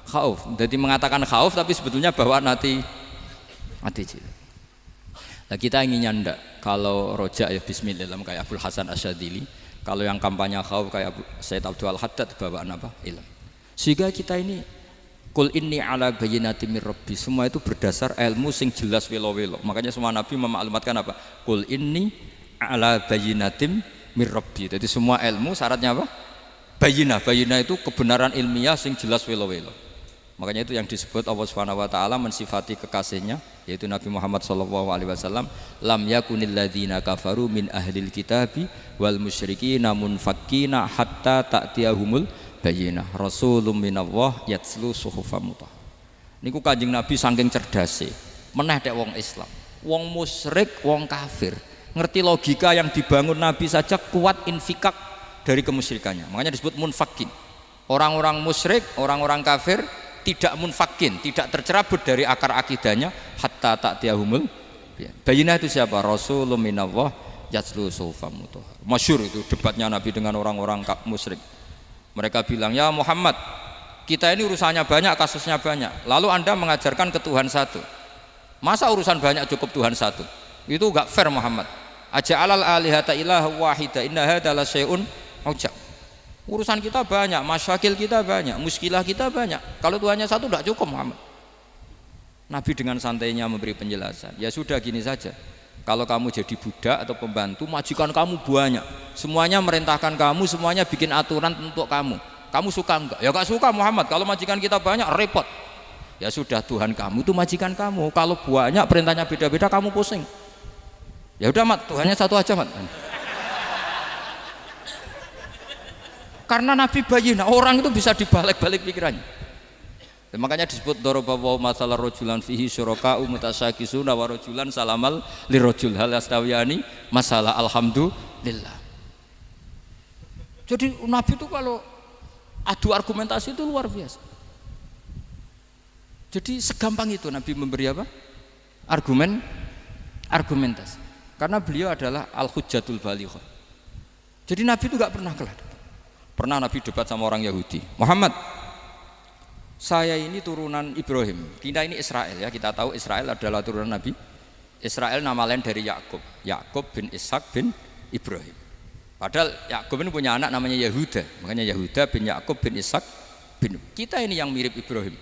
khauf. Jadi mengatakan khauf tapi sebetulnya bawaan ati cilik. Nah kita inginnya ndak, kalau rojak ya bismillah kayak Abdul Hasan Asyadzili, kalau yang kampanye khauf kayak Said Abdul Haddad bawaan apa? Ilm. Sehingga kita ini Kul inni ala bayyinatin mir rabbi, semua itu berdasar ilmu sing jelas welo-welo. Makanya semua nabi memaklumatkan apa? Kul inni ala bayyinatin mir rabbi. Jadi semua ilmu syaratnya apa? Bayyinah. Bayyinah itu kebenaran ilmiah sing jelas welo-welo. Makanya itu yang disebut Allah Subhanahu wa taala mensifati kekasihnya yaitu Nabi Muhammad sallallahu alaihi wasallam, lam yakunil ladzina kafaru min ahlil kitabi wal musyrikina munfakkina hatta ta'tiyahumul bayyinah rasulun minallah yatslu suhufan mutahhar. Niku Kanjeng Nabi saking cerdase meneh dek wong Islam, wong musyrik, wong kafir ngerti logika yang dibangun Nabi saja kuat infikak dari kemusyrikannya. Makanya disebut munfakin. Orang-orang musyrik, orang-orang kafir tidak munfakin, tidak tercerabut dari akar akidahnya hatta ta'tiyahumul bayyinah. Itu siapa? Rasulun minallah yatslu suhufan mutahhar. Masyhur itu debatnya Nabi dengan orang-orang musyrik. Mereka bilang, ya Muhammad, Kita ini urusannya banyak, kasusnya banyak. Lalu Anda mengajarkan ke Tuhan satu. Masa urusan banyak cukup Tuhan satu? Itu enggak fair Muhammad. Aja'alal alihata ilaha wahida inna hadza la syai'un ujab. Urusan kita banyak, masyakil kita banyak, muskilah kita banyak. Kalau Tuhannya satu enggak cukup Muhammad. Nabi dengan santainya memberi penjelasan. Ya sudah gini saja. Kalau kamu jadi budak atau pembantu, majikan kamu banyak. Semuanya merintahkan kamu, semuanya bikin aturan untuk kamu. Kamu suka enggak? Ya enggak suka Muhammad. Kalau majikan kita banyak repot. Ya sudah, Tuhan kamu itu majikan kamu. Kalau banyak perintahnya beda-beda kamu pusing. Ya udah Mat, Tuhannya satu aja Mat. Karena Nabi bayin, orang itu bisa dibalik-balik pikirannya. Makanya disebut darabahu masalah rojulan fihi syuraka'u mutasyakisuna wa rojulan salamal lirojul hal astawiyani masalah alhamdulillah. Jadi Nabi itu kalau adu argumentasi itu luar biasa. Jadi segampang itu Nabi memberi apa? Argumentasi. Karena beliau adalah al-hujjatul balighah. Jadi Nabi itu gak pernah kalah. Pernah Nabi debat sama orang Yahudi. Muhammad, saya ini turunan Ibrahim. Kita ini Israel ya. Kita tahu Israel adalah turunan Nabi. Israel nama lain dari Yakub. Yakub bin Ishak bin Ibrahim. Padahal Yakub ini punya anak namanya Yahuda. Makanya Yahuda bin Yakub bin Ishak bin. Kita ini yang mirip Ibrahim,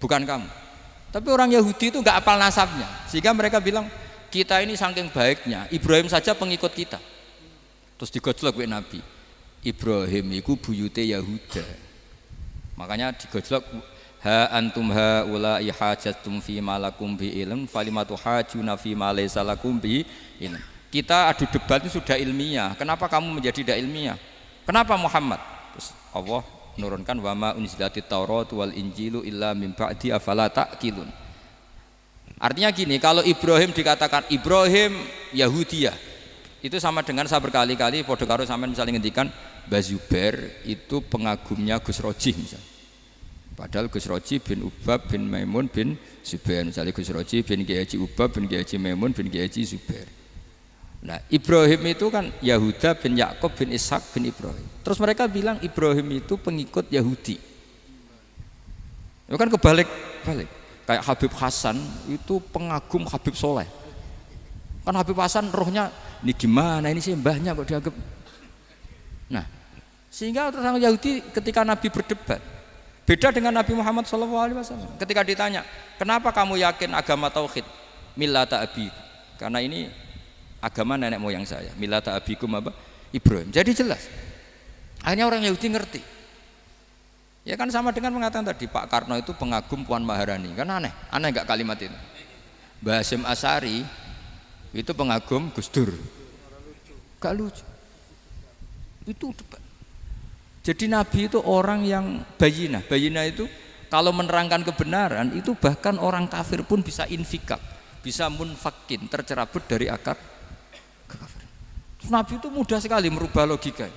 bukan kamu. Tapi orang Yahudi itu nggak apal nasabnya, sehingga mereka bilang kita ini saking baiknya Ibrahim saja pengikut kita. Terus digojlok oleh Nabi. Ibrahim itu buyute Yahuda. Makanya digojlok ha antum ha ulai hajatum fi malakum bi ilm falimatu hajuna fi ma laysa lakum bi ilm. Kita adu debat itu sudah ilmiah. Kenapa kamu menjadi tidak ilmiah? Kenapa Muhammad? Terus Allah menurunkan wa ma unzilatit Taurat wal Injilu illa min ba'di afala ta'qilun. Artinya gini, kalau Ibrahim dikatakan Ibrahim Yahudiyah, itu sama dengan saya berkali-kali podo karo sampean misalnya ngendikan Mbah Zubair itu pengagumnya Gus Roji misalnya. Padahal Gus Roji bin Ubab bin Maimun bin Zubair, misalnya Gus Roji bin Kiai Haji Ubab bin Kiai Haji Maimun bin Kiai Haji Zubair. Nah Ibrahim itu kan Yahuda bin Yakub bin Ishak bin Ibrahim. Terus mereka bilang Ibrahim itu pengikut Yahudi. Itu kan kebalik-balik. Kayak Habib Hasan itu pengagum Habib Soleh. Kan Habib Hasan rohnya ini gimana ini sih mbahnya kok dianggap. Nah sehingga orang Yahudi ketika Nabi berdebat beda dengan Nabi Muhammad SAW. Ketika ditanya kenapa kamu yakin agama tauhid millata abi, karena ini agama nenek moyang saya, millata abikum apa? Ibrahim. Jadi jelas. Akhirnya orang Yahudi ngerti. Ya kan sama dengan mengatakan tadi Pak Karno itu pengagum Puan Maharani. Kan aneh enggak kalimat itu? Mbah Hasyim Asy'ari itu pengagum Gus Dur. Gak lucu. Itu debat. Jadi Nabi itu orang yang bayinah. Bayinah itu kalau menerangkan kebenaran itu bahkan orang kafir pun bisa infikak, bisa munfakin, tercerabut dari akar kekafiran. Nabi itu mudah sekali merubah logika.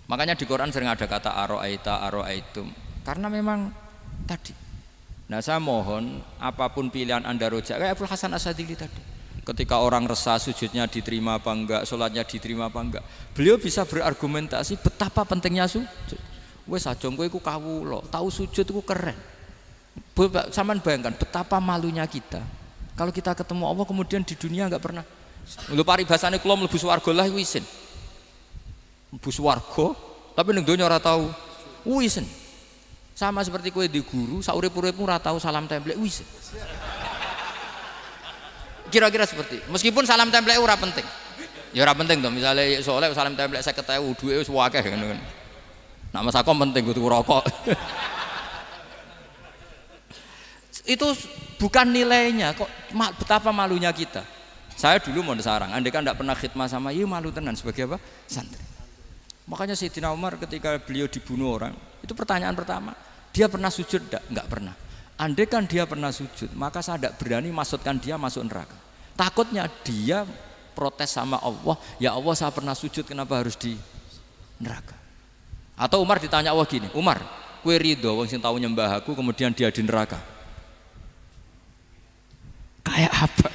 Makanya di Quran sering ada kata aro'aitum, karena memang tadi. Nah saya mohon apapun pilihan Anda rojak kayak Abdul Hasan Asadili tadi. Ketika orang resah sujudnya diterima apa enggak, sholatnya diterima apa enggak, beliau bisa berargumentasi betapa pentingnya sujud. Wes aja kowe iku kawula, tahu sujud iku keren. Saman bayangkan betapa malunya kita kalau kita ketemu Allah kemudian di dunia enggak pernah. Lho paribasane kula mlebu swarga lah iku isin. Mlebu swarga tapi ning donya ora tahu isin. Sama seperti kowe di guru saurip-uripmu ora tahu salam templek isin. Kira-kira seperti meskipun salam template ora penting ya ora penting tuh misalnya soleh salam template 50.000 duwe wis akeh ngono kan nama sakom penting kudu rokok itu bukan nilainya kok betapa malunya kita. Saya dulu mau sarang andai kan tidak pernah khidmah sama iya malu tenan sebagai apa santri. Makanya Sayyidina Umar ketika beliau dibunuh orang itu pertanyaan pertama dia pernah sujud enggak pernah. Andai kan dia pernah sujud, maka saya tidak berani masukkan dia masuk neraka. Takutnya dia protes sama Allah, ya Allah saya pernah sujud, kenapa harus di neraka? Atau Umar ditanya Allah gini, Umar, kue ridho wong sing tahu nyembah aku, kemudian dia di neraka. Kayak apa?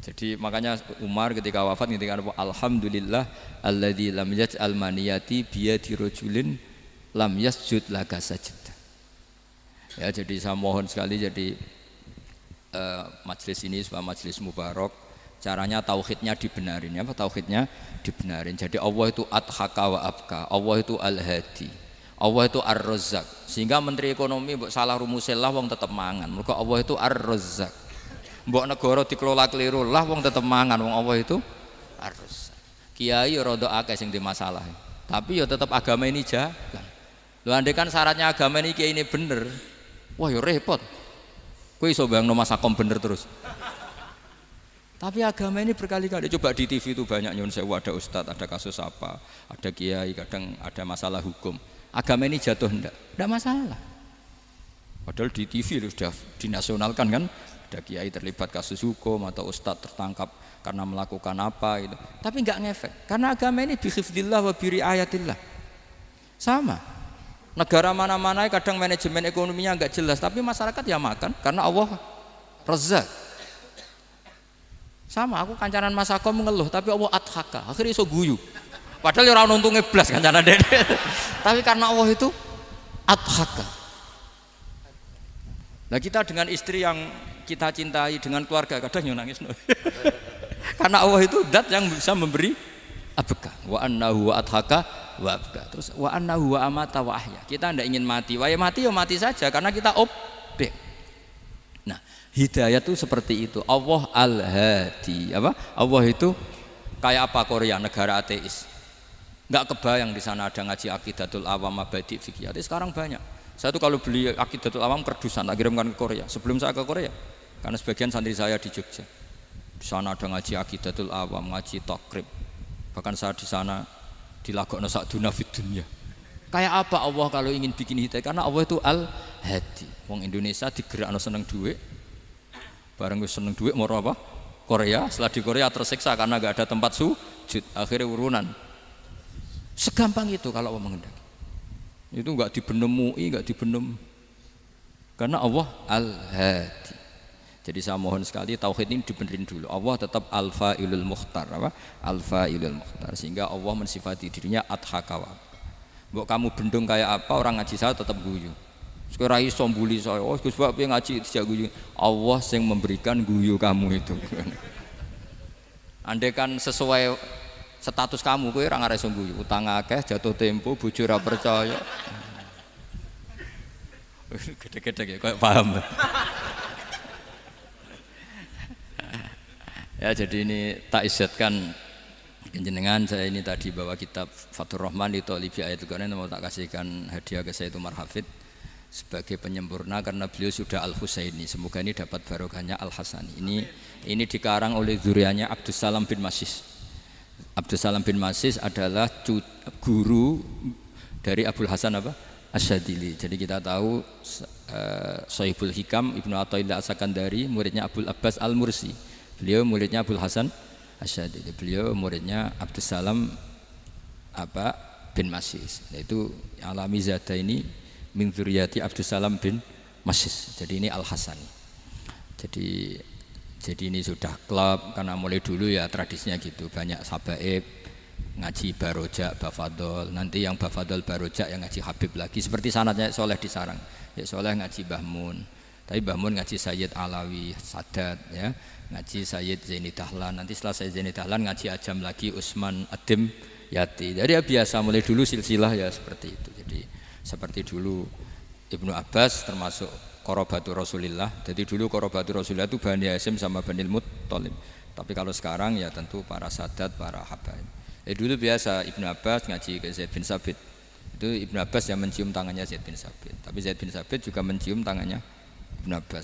Jadi makanya Umar ketika wafat ketika alhamdulillah alladzi lam yaj'al maniyati biyadi rajulin lam yasjud laka sajda. Ya, jadi saya mohon sekali jadi majelis ini sebuah majelis mubarak, caranya tauhidnya dibenarin ya, tauhidnya dibenarin. Jadi Allah itu adhaka wa abka, Allah itu al-hadi, Allah itu ar-razzaq. Sehingga menteri ekonomi mbok salah rumusillah wong tetep mangan. Mergo Allah itu ar-razzaq. Mbok negara dikelola keliru lah wong tetep mangan, wong Allah itu ar-razzaq. Kiai ya rada akeh sing di masalah. Tapi ya tetep agama ini jalan. Lho andai kan syaratnya agama ini kiai ini bener. Wah ya repot. Kowe iso bayangno masakom bener terus. Tapi agama ini berkali-kali coba di TV itu banyak nyun sewu, ada ustadz, ada kasus apa, ada kiai, kadang ada masalah hukum. Agama ini jatuh enggak masalah. Padahal di TV itu sudah dinasionalkan kan, ada kiai terlibat kasus hukum atau ustadz tertangkap karena melakukan apa itu. Tapi enggak ngefek karena agama ini bihifdzillah wa biriayatillah. Sama. Negara mana-mana kadang manajemen ekonominya enggak jelas, tapi masyarakat ya makan karena Allah Razzaq. Sama, aku kancanan masako mengeluh, tapi Allah adhaka, akhirnya iso guyu. Padahal orang untungnya blas kancanan dede. Tapi karena Allah itu adhaka. Nah kita dengan istri yang kita cintai, dengan keluarga kadang yang nangis. Karena Allah itu zat yang bisa memberi abka. Wa annahu wa adhaka wa abka. Terus wa annahu wa amata wa ahya. Kita tidak ingin mati, ya mati saja karena kita objek. Nah, hidayah itu seperti itu. Allah al-hadi. Apa? Allah itu kayak apa Korea, negara ateis. Enggak kebayang di sana ada ngaji Aqidatul Awam, Mabadi' Fikih. Sekarang banyak. Saya tuh kalau beli Aqidatul Awam kerdusan, tak kirimkan ke Korea. Sebelum saya ke Korea, karena sebagian santri saya di Jogja. Di sana ada ngaji Aqidatul Awam, ngaji Takrib. Bahkan saya di sana dilagokno sakduna fid dunya. Kayak apa Allah kalau ingin bikin hidayah? Karena Allah itu al-hadi. Wong Indonesia digerakno seneng duit. Bareng wis seneng duit mau apa? Korea. Setelah di Korea tersiksa karena enggak ada tempat sujud. Akhirnya urunan. Segampang itu kalau Allah mengendaki. Itu enggak dibenem MUI, enggak dibenem. Karena Allah al-hadi. Jadi saya mohon sekali tauhid ini dibenerin dulu. Allah tetap al-fa'ilul mukhtar, apa? Al-fa'ilul mukhtar. Sehingga Allah mensifati dirinya adhaka. Mbok kamu bendung kayak apa, orang ngaji saya tetap guyu. Sekarang iso mbuli saya, oh Gus Bab ngaji tidak guyu. Allah yang memberikan guyu kamu itu. Andai kan sesuai status kamu, kowe ora ngarep guyu. Utang akeh, jatuh tempo, bojo ora percaya. Gede-gede ya, kayak paham. Ya jadi ini tak isyatkan jenengan saya ini tadi bawa kitab Fathur Rahman di Thalibi Ayatul Quran, mau tak kasihkan hadiah ke saya itu Marhafid sebagai penyempurna karena beliau sudah Al-Husaini. Semoga ini dapat barokahnya Al-Hasani. Ini dikarang oleh zurianya Abdus Salam bin Masis. Abdus Salam bin Masis adalah guru dari Abul Hasan apa? Asyadili. Jadi kita tahu Sahibul Hikam Ibnu Athaillah As-Sakandari muridnya Abul Abbas Al-Mursi. Beliau muridnya Abul Hasan Asyadili. Beliau muridnya Abdus Salam bin Masis. Yaitu alami zada ini min dzurriyyati Abdus Salam bin Masis. Jadi ini Al-Hasani. Jadi ini sudah klub karena mulai dulu ya tradisinya gitu. Banyak sabaib ngaji barojak, bafadol. Nanti yang bafadol barojak yang ngaji Habib lagi. Seperti sanadnya Soleh di Sarang. Ya Soleh ngaji Mbah Mun. Tapi Mbah Mun ngaji Sayyid Alawi Sadat ya. Ngaji Sayyid Zaini Dahlan. Nanti setelah Sayyid Zaini Dahlan ngaji Ajam lagi Usman Adim Yati. Jadi ya biasa mulai dulu silsilah ya seperti itu. Jadi seperti dulu Ibnu Abbas termasuk Qorobatul Rasulillah. Jadi dulu Qorobatul Rasulillah itu Bani Hasyim sama Bani Muttalib. Tapi kalau sekarang ya tentu para sadat, para habaib. Dulu biasa Ibnu Abbas ngaji ke Zaid bin Sabit. Itu Ibnu Abbas yang mencium tangannya Zaid bin Sabit. Tapi Zaid bin Sabit juga mencium tangannya Ibnu Abbas.